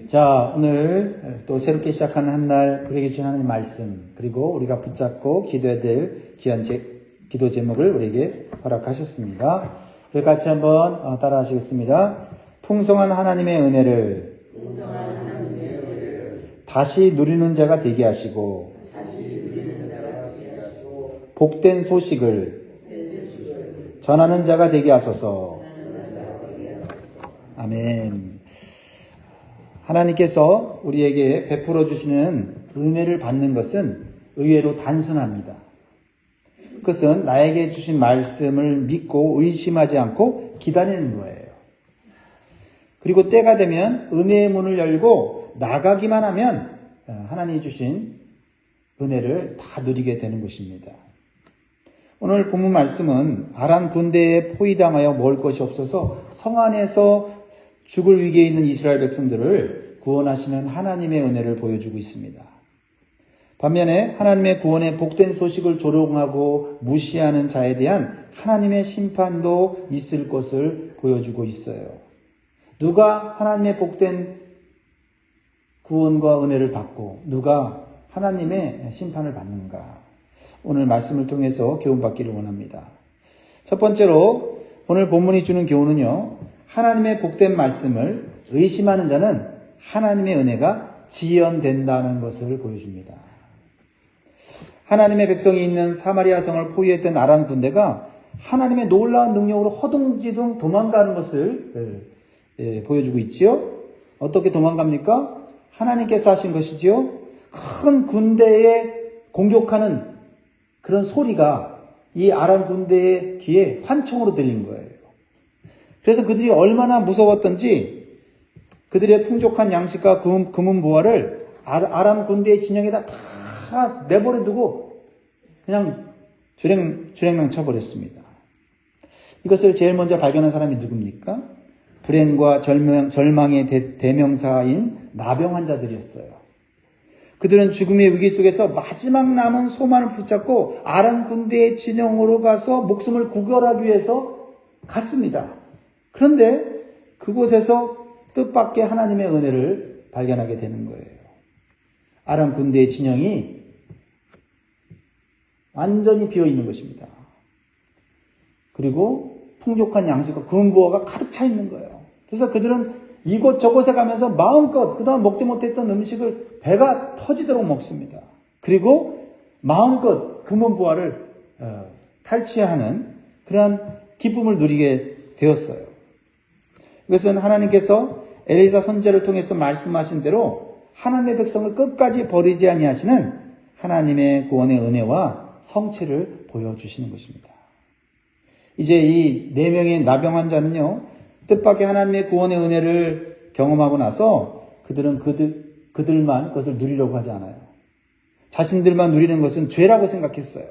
자, 오늘 또 새롭게 시작하는 한 날 우리에게 주신 하나님 말씀, 그리고 우리가 붙잡고 기도해야 될 귀한 기도 제목을 우리에게 허락하셨습니다. 우리 같이 한번 따라 하시겠습니다. 풍성한 하나님의 은혜를 다시 누리는 자가 되게 하시고 복된 소식을 전하는 자가 되게 하소서. 아멘. 하나님께서 우리에게 베풀어 주시는 은혜를 받는 것은 의외로 단순합니다. 그것은 나에게 주신 말씀을 믿고 의심하지 않고 기다리는 거예요. 그리고 때가 되면 은혜의 문을 열고 나가기만 하면 하나님이 주신 은혜를 다 누리게 되는 것입니다. 오늘 본문 말씀은 아람 군대에 포위당하여 먹을 것이 없어서 성 안에서 죽을 위기에 있는 이스라엘 백성들을 구원하시는 하나님의 은혜를 보여주고 있습니다. 반면에 하나님의 구원의 복된 소식을 조롱하고 무시하는 자에 대한 하나님의 심판도 있을 것을 보여주고 있어요. 누가 하나님의 복된 구원과 은혜를 받고 누가 하나님의 심판을 받는가? 오늘 말씀을 통해서 교훈받기를 원합니다. 첫 번째로 오늘 본문이 주는 교훈은요, 하나님의 복된 말씀을 의심하는 자는 하나님의 은혜가 지연된다는 것을 보여줍니다. 하나님의 백성이 있는 사마리아 성을 포위했던 아람 군대가 하나님의 놀라운 능력으로 허둥지둥 도망가는 것을 보여주고 있지요. 어떻게 도망갑니까? 하나님께서 하신 것이지요. 큰 군대에 공격하는 그런 소리가 이 아람 군대의 귀에 환청으로 들린 거예요. 그래서 그들이 얼마나 무서웠던지 그들의 풍족한 양식과 금은보화를 아람 군대의 진영에다 다 내버려 두고 그냥 주랭랑 쳐버렸습니다. 이것을 제일 먼저 발견한 사람이 누굽니까? 불행과 절망의 대명사인 나병 환자들이었어요. 그들은 죽음의 위기 속에서 마지막 남은 소망을 붙잡고 아람 군대의 진영으로 가서 목숨을 구걸하기 위해서 갔습니다. 그런데 그곳에서 뜻밖의 하나님의 은혜를 발견하게 되는 거예요. 아람 군대의 진영이 완전히 비어 있는 것입니다. 그리고 풍족한 양식과 금은보화가 가득 차 있는 거예요. 그래서 그들은 이곳저곳에 가면서 마음껏 그동안 먹지 못했던 음식을 배가 터지도록 먹습니다. 그리고 마음껏 금은보화를 탈취하는 그러한 기쁨을 누리게 되었어요. 이것은 하나님께서 엘리사 선지자를 통해서 말씀하신 대로 하나님의 백성을 끝까지 버리지 아니하시는 하나님의 구원의 은혜와 성취를 보여주시는 것입니다. 이제 이 4명의 나병 환자는요, 뜻밖의 하나님의 구원의 은혜를 경험하고 나서 그들은 그들만 그것을 누리려고 하지 않아요. 자신들만 누리는 것은 죄라고 생각했어요.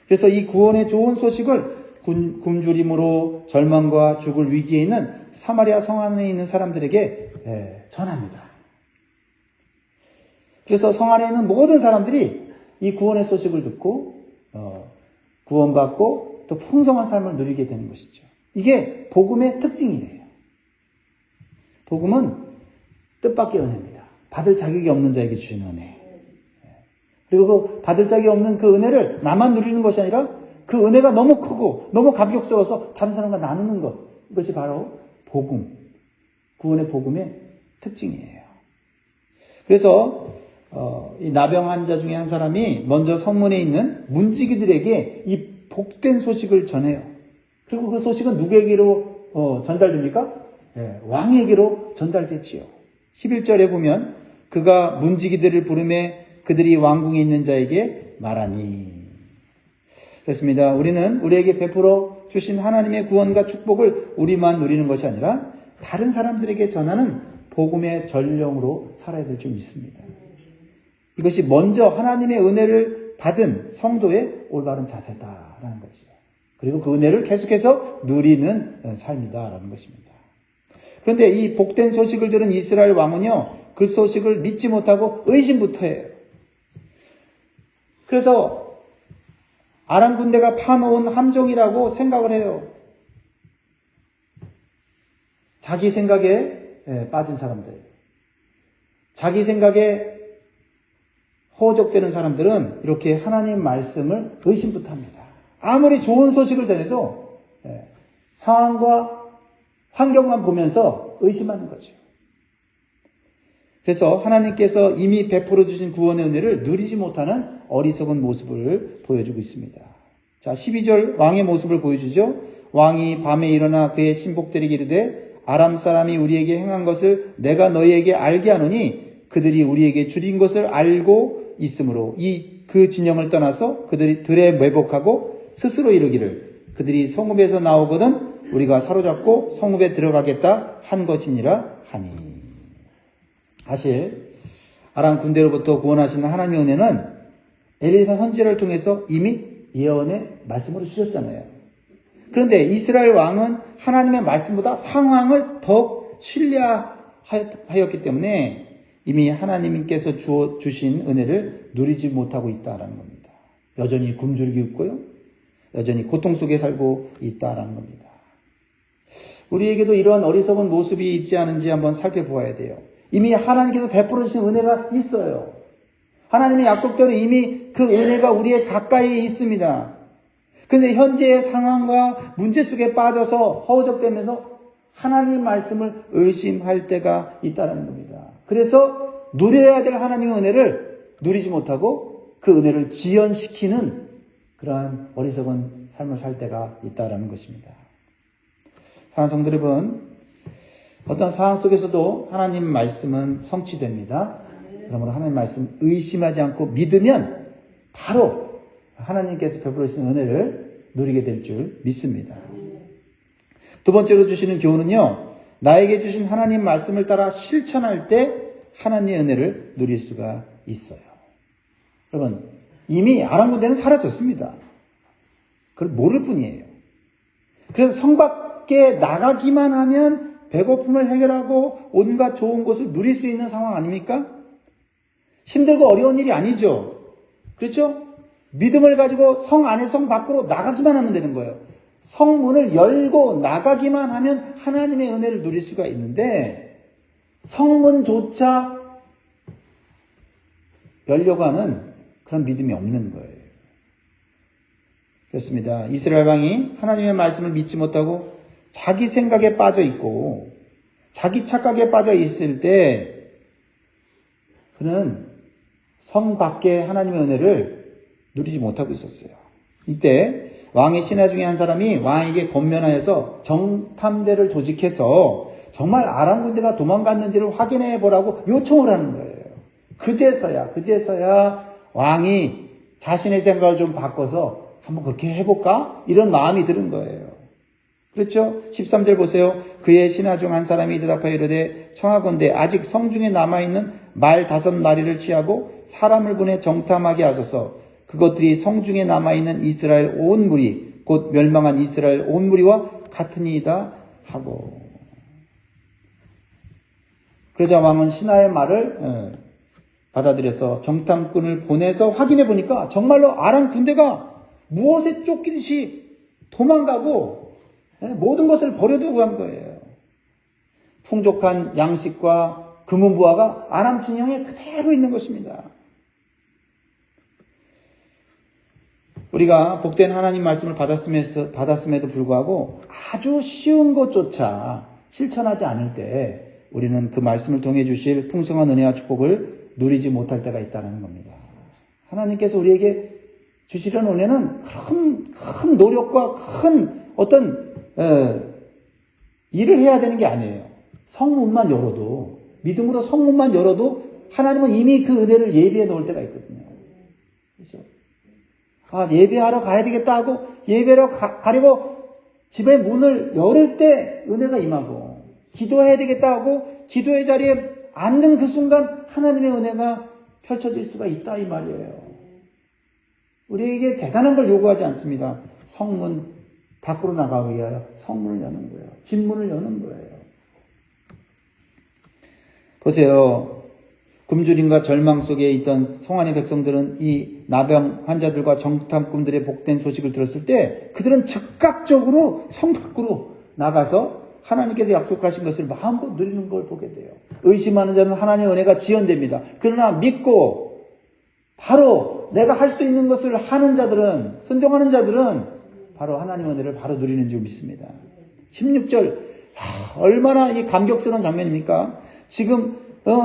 그래서 이 구원의 좋은 소식을 굶주림으로 절망과 죽을 위기에 있는 사마리아 성 안에 있는 사람들에게 전합니다. 그래서 성 안에 있는 모든 사람들이 이 구원의 소식을 듣고 구원받고 또 풍성한 삶을 누리게 되는 것이죠. 이게 복음의 특징이에요. 복음은 뜻밖의 은혜입니다. 받을 자격이 없는 자에게 주시는 은혜. 그리고 그 받을 자격이 없는 그 은혜를 나만 누리는 것이 아니라 그 은혜가 너무 크고 너무 감격스러워서 다른 사람과 나누는 것. 이것이 바로 복음, 구원의 복음의 특징이에요. 그래서 이 나병 환자 중에 한 사람이 먼저 성문에 있는 문지기들에게 이 복된 소식을 전해요. 그리고 그 소식은 누구에게로 전달됩니까? 왕에게로 전달됐지요. 11절에 보면 그가 문지기들을 부르매 그들이 왕궁에 있는 자에게 말하니. 그렇습니다. 우리는 우리에게 베풀어 주신 하나님의 구원과 축복을 우리만 누리는 것이 아니라 다른 사람들에게 전하는 복음의 전령으로 살아야 될 줄 믿습니다. 이것이 먼저 하나님의 은혜를 받은 성도의 올바른 자세다라는 거죠. 그리고 그 은혜를 계속해서 누리는 삶이다라는 것입니다. 그런데 이 복된 소식을 들은 이스라엘 왕은요, 그 소식을 믿지 못하고 의심부터 해요. 그래서 아람 군대가 파놓은 함정이라고 생각을 해요. 자기 생각에 빠진 사람들. 자기 생각에 허우적대는 사람들은 이렇게 하나님 말씀을 의심부터 합니다. 아무리 좋은 소식을 전해도 상황과 환경만 보면서 의심하는 거죠. 그래서 하나님께서 이미 베풀어 주신 구원의 은혜를 누리지 못하는 어리석은 모습을 보여주고 있습니다. 자, 12절 왕의 모습을 보여주죠. 왕이 밤에 일어나 그의 신복들에게 이르되 아람 사람이 우리에게 행한 것을 내가 너희에게 알게 하노니 그들이 우리에게 줄인 것을 알고 있으므로 그 진영을 떠나서 그들이 들에 매복하고 스스로 이르기를 그들이 성읍에서 나오거든 우리가 사로잡고 성읍에 들어가겠다 한 것이니라 하니. 사실 아람 군대로부터 구원하시는 하나님의 은혜는 엘리사 선지자를 통해서 이미 예언의 말씀으로 주셨잖아요. 그런데 이스라엘 왕은 하나님의 말씀보다 상황을 더 신뢰하였기 때문에 이미 하나님께서 주신 은혜를 누리지 못하고 있다는 겁니다. 여전히 굶주리고 있고요. 여전히 고통 속에 살고 있다는 겁니다. 우리에게도 이러한 어리석은 모습이 있지 않은지 한번 살펴보아야 돼요. 이미 하나님께서 베풀어 주신 은혜가 있어요. 하나님의 약속대로 이미 그 은혜가 우리의 가까이에 있습니다. 그런데 현재의 상황과 문제 속에 빠져서 허우적대면서 하나님 말씀을 의심할 때가 있다는 겁니다. 그래서 누려야 될 하나님의 은혜를 누리지 못하고 그 은혜를 지연시키는 그러한 어리석은 삶을 살 때가 있다는 것입니다. 사랑하는 성도 여러분, 어떤 상황 속에서도 하나님 말씀은 성취됩니다. 그러므로 하나님 말씀 의심하지 않고 믿으면 바로 하나님께서 베풀어 주신 은혜를 누리게 될 줄 믿습니다. 두 번째로 주시는 교훈은요, 나에게 주신 하나님 말씀을 따라 실천할 때 하나님의 은혜를 누릴 수가 있어요. 여러분, 이미 아람 군대는 사라졌습니다. 그걸 모를 뿐이에요. 그래서 성 밖에 나가기만 하면 배고픔을 해결하고 온갖 좋은 것을 누릴 수 있는 상황 아닙니까? 힘들고 어려운 일이 아니죠. 그렇죠? 믿음을 가지고 성 안에 성 밖으로 나가기만 하면 되는 거예요. 성문을 열고 나가기만 하면 하나님의 은혜를 누릴 수가 있는데 성문조차 열려고 하는 그런 믿음이 없는 거예요. 그렇습니다. 이스라엘 왕이 하나님의 말씀을 믿지 못하고 자기 생각에 빠져 있고 자기 착각에 빠져 있을 때 그는 성 밖에 하나님의 은혜를 누리지 못하고 있었어요. 이때 왕의 신하 중에 한 사람이 왕에게 권면하여서 정탐대를 조직해서 정말 아람 군대가 도망갔는지를 확인해 보라고 요청을 하는 거예요. 그제서야 왕이 자신의 생각을 좀 바꿔서 한번 그렇게 해볼까? 이런 마음이 드는 거예요. 그렇죠? 13절 보세요. 그의 신하 중 한 사람이 대답하여 이르되 청하건대 아직 성중에 남아있는 말 5마리를 취하고 사람을 보내 정탐하게 하소서. 그것들이 성중에 남아있는 이스라엘 온 무리 곧 멸망한 이스라엘 온 무리와 같으니이다 하고. 그러자 왕은 신하의 말을 받아들여서 정탐꾼을 보내서 확인해 보니까 정말로 아람 군대가 무엇에 쫓기듯이 도망가고 모든 것을 버려두고 간 거예요. 풍족한 양식과 금은부화가 아람 진영에 그대로 있는 것입니다. 우리가 복된 하나님 말씀을 받았음에도 불구하고 아주 쉬운 것조차 실천하지 않을 때 우리는 그 말씀을 통해 주실 풍성한 은혜와 축복을 누리지 못할 때가 있다는 겁니다. 하나님께서 우리에게 주시려는 은혜는 큰 노력과 큰 어떤 일을 해야 되는 게 아니에요. 성문만 열어도, 믿음으로 성문만 열어도 하나님은 이미 그 은혜를 예비해 놓을 때가 있거든요. 그렇죠? 예배하러 가야 되겠다 하고 예배로 가려고 집의 문을 열을 때 은혜가 임하고, 기도해야 되겠다 하고 기도의 자리에 앉는 그 순간 하나님의 은혜가 펼쳐질 수가 있다 이 말이에요. 우리에게 대단한 걸 요구하지 않습니다. 성문 밖으로 나가기 위하여 성문을 여는 거예요. 집문을 여는 거예요. 보세요. 굶주림과 절망 속에 있던 성안의 백성들은 이 나병 환자들과 정탐꾼들의 복된 소식을 들었을 때 그들은 즉각적으로 성 밖으로 나가서 하나님께서 약속하신 것을 마음껏 누리는 걸 보게 돼요. 의심하는 자는 하나님의 은혜가 지연됩니다. 그러나 믿고 바로 내가 할 수 있는 것을 하는 자들은, 순종하는 자들은 바로 하나님의 은혜를 바로 누리는 줄 믿습니다. 16절, 얼마나 이 감격스러운 장면입니까? 지금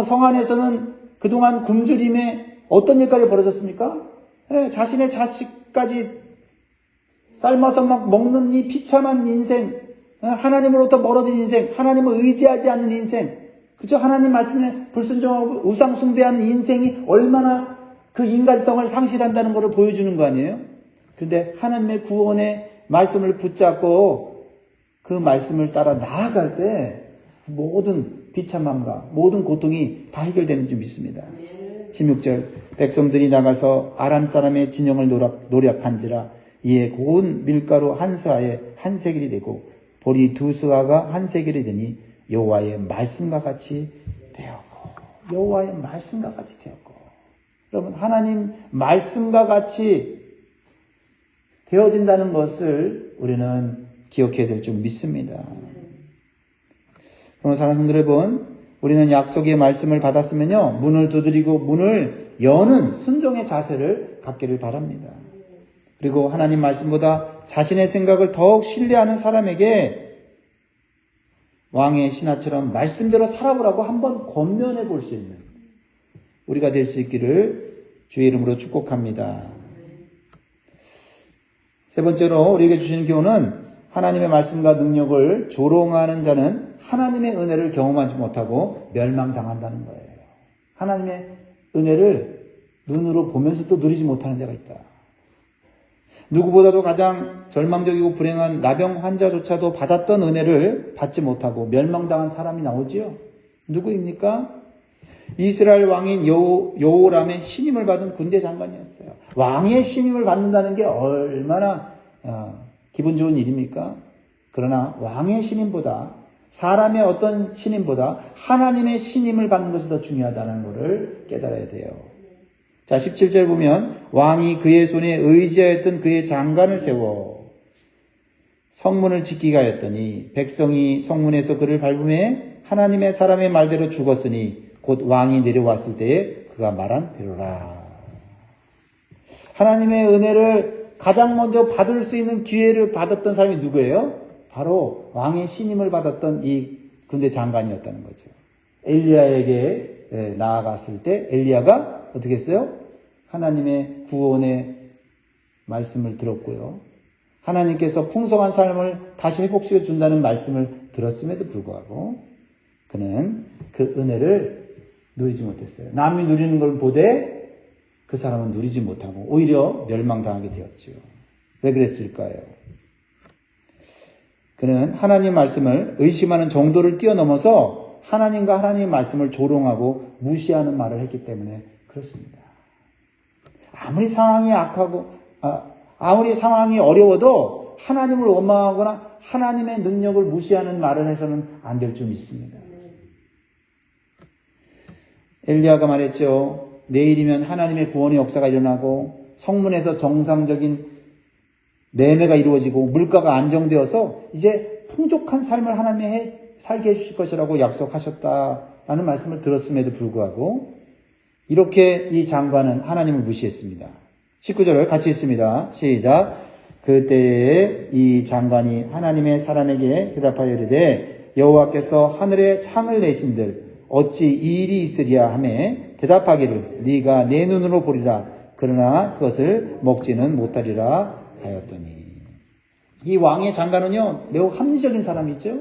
성 안에서는 그동안 굶주림에 어떤 일까지 벌어졌습니까? 자신의 자식까지 삶아서 막 먹는 이 비참한 인생, 하나님으로부터 멀어진 인생, 하나님을 의지하지 않는 인생, 그죠? 하나님 말씀에 불순종하고 우상 숭배하는 인생이 얼마나 그 인간성을 상실한다는 것을 보여주는 거 아니에요? 그런데 하나님의 구원의 말씀을 붙잡고 그 말씀을 따라 나아갈 때 모든 비참함과 모든 고통이 다 해결되는 줄 믿습니다. 16절, 백성들이 나가서 아람 사람의 진영을 노략한지라 이에 고운 밀가루 한 스아에 한 세겔이 되고 보리 두 스아가 한 세겔이 되니 여호와의 말씀과 같이 되었고, 여호와의 말씀과 같이 되었고. 여러분, 하나님 말씀과 같이 되어진다는 것을 우리는 기억해야 될 줄 믿습니다. 그럼 사랑하는 성도 여러분, 우리는 약속의 말씀을 받았으면요, 문을 두드리고 문을 여는 순종의 자세를 갖기를 바랍니다. 그리고 하나님 말씀보다 자신의 생각을 더욱 신뢰하는 사람에게 왕의 신하처럼 말씀대로 살아보라고 한번 권면해 볼 수 있는 우리가 될 수 있기를 주의 이름으로 축복합니다. 세 번째로 우리에게 주시는 교훈은 하나님의 말씀과 능력을 조롱하는 자는 하나님의 은혜를 경험하지 못하고 멸망당한다는 거예요. 하나님의 은혜를 눈으로 보면서 또 누리지 못하는 자가 있다. 누구보다도 가장 절망적이고 불행한 나병 환자조차도 받았던 은혜를 받지 못하고 멸망당한 사람이 나오지요. 누구입니까? 이스라엘 왕인 여호람의 신임을 받은 군대 장관이었어요. 왕의 신임을 받는다는 게 얼마나 기분 좋은 일입니까? 그러나 왕의 신임보다, 사람의 어떤 신임보다 하나님의 신임을 받는 것이 더 중요하다는 것을 깨달아야 돼요. 자, 17절 보면 왕이 그의 손에 의지하였던 그의 장관을 세워 성문을 지키게 하였더니 백성이 성문에서 그를 밟음에 하나님의 사람의 말대로 죽었으니 곧 왕이 내려왔을 때에 그가 말한 대로라. 하나님의 은혜를 가장 먼저 받을 수 있는 기회를 받았던 사람이 누구예요? 바로 왕의 신임을 받았던 이 군대 장관이었다는 거죠. 엘리야에게 나아갔을 때 엘리야가 어떻게 했어요? 하나님의 구원의 말씀을 들었고요. 하나님께서 풍성한 삶을 다시 회복시켜 준다는 말씀을 들었음에도 불구하고 그는 그 은혜를 누리지 못했어요. 남이 누리는 걸 보되 그 사람은 누리지 못하고 오히려 멸망당하게 되었죠. 왜 그랬을까요? 그는 하나님 말씀을 의심하는 정도를 뛰어넘어서 하나님과 하나님의 말씀을 조롱하고 무시하는 말을 했기 때문에 그렇습니다. 아무리 상황이 악하고 아무리 상황이 어려워도 하나님을 원망하거나 하나님의 능력을 무시하는 말을 해서는 안 될 줄 믿습니다. 엘리야가 말했죠. 내일이면 하나님의 구원의 역사가 일어나고 성문에서 정상적인 매매가 이루어지고 물가가 안정되어서 이제 풍족한 삶을 하나님이 살게 해주실 것이라고 약속하셨다라는 말씀을 들었음에도 불구하고 이렇게 이 장관은 하나님을 무시했습니다. 19절을 같이 읽습니다. 시작. 그때에 이 장관이 하나님의 사람에게 대답하여 이르되 여호와께서 하늘에 창을 내신들 어찌 이 일이 있으리야 하매 대답하기를 네가 내 눈으로 보리라 그러나 그것을 먹지는 못하리라 하였더니. 이 왕의 장관은요 매우 합리적인 사람이죠.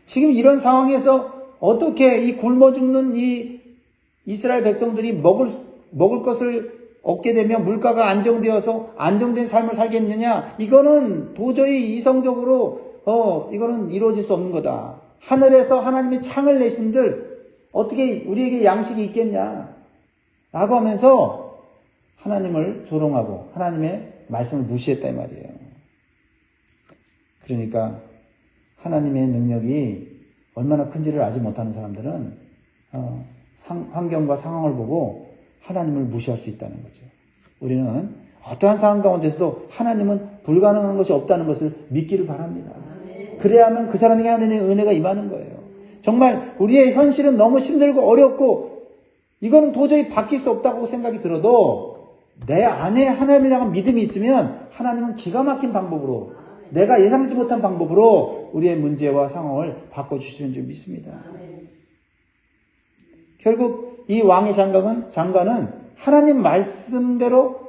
지금 이런 상황에서 어떻게 이 굶어 죽는 이 이스라엘 백성들이 먹을 것을 얻게 되면 물가가 안정되어서 안정된 삶을 살겠느냐? 이거는 도저히 이성적으로 이거는 이루어질 수 없는 거다. 하늘에서 하나님이 창을 내신들 어떻게 우리에게 양식이 있겠냐? 라고 하면서 하나님을 조롱하고 하나님의 말씀을 무시했다 이 말이에요. 그러니까 하나님의 능력이 얼마나 큰지를 알지 못하는 사람들은 환경과 상황을 보고 하나님을 무시할 수 있다는 거죠. 우리는 어떠한 상황 가운데서도 하나님은 불가능한 것이 없다는 것을 믿기를 바랍니다. 그래야만 그 사람에게 하나님의 은혜가 임하는 거예요. 정말 우리의 현실은 너무 힘들고 어렵고 이거는 도저히 바뀔 수 없다고 생각이 들어도 내 안에 하나님을 향한 믿음이 있으면 하나님은 기가 막힌 방법으로 내가 예상치 못한 방법으로 우리의 문제와 상황을 바꿔주시는 줄 믿습니다. 결국 이 왕의 장관은 하나님 말씀대로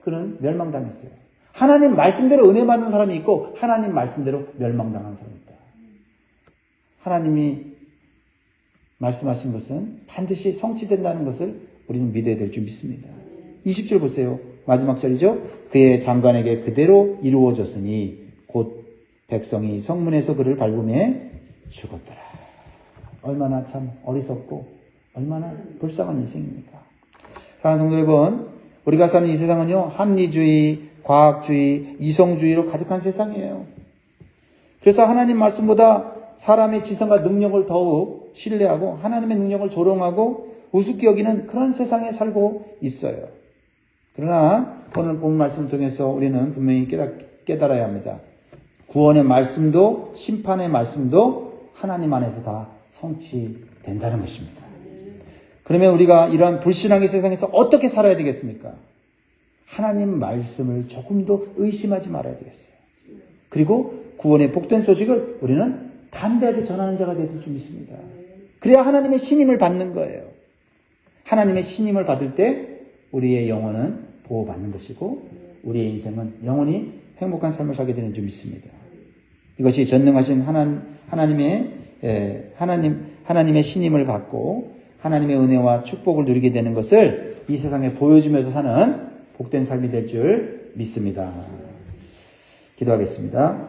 그는 멸망당했어요. 하나님 말씀대로 은혜 받는 사람이 있고 하나님 말씀대로 멸망당한 사람이 있다. 하나님이 말씀하신 것은 반드시 성취된다는 것을 우리는 믿어야 될 줄 믿습니다. 20절 보세요. 마지막 절이죠. 그의 장관에게 그대로 이루어졌으니 곧 백성이 성문에서 그를 밟음에 죽었더라. 얼마나 참 어리석고 얼마나 불쌍한 인생입니까? 사랑하는 성도 여러분, 우리가 사는 이 세상은요, 합리주의, 과학주의, 이성주의로 가득한 세상이에요. 그래서 하나님 말씀보다 사람의 지성과 능력을 더욱 신뢰하고 하나님의 능력을 조롱하고 우습게 여기는 그런 세상에 살고 있어요. 그러나 오늘 본 말씀을 통해서 우리는 분명히 깨달아야 합니다. 구원의 말씀도 심판의 말씀도 하나님 안에서 다 성취된다는 것입니다. 그러면 우리가 이러한 불신앙의 세상에서 어떻게 살아야 되겠습니까? 하나님 말씀을 조금도 의심하지 말아야 되겠어요. 그리고 구원의 복된 소식을 우리는 담대하게 전하는 자가 되어야 될 줄 믿습니다. 그래야 하나님의 신임을 받는 거예요. 하나님의 신임을 받을 때 우리의 영혼은 보호받는 것이고 우리의 인생은 영원히 행복한 삶을 살게 되는 줄 믿습니다. 이것이 전능하신 하나님의 신임을 받고 하나님의 은혜와 축복을 누리게 되는 것을 이 세상에 보여주면서 사는 복된 삶이 될 줄 믿습니다. 기도하겠습니다.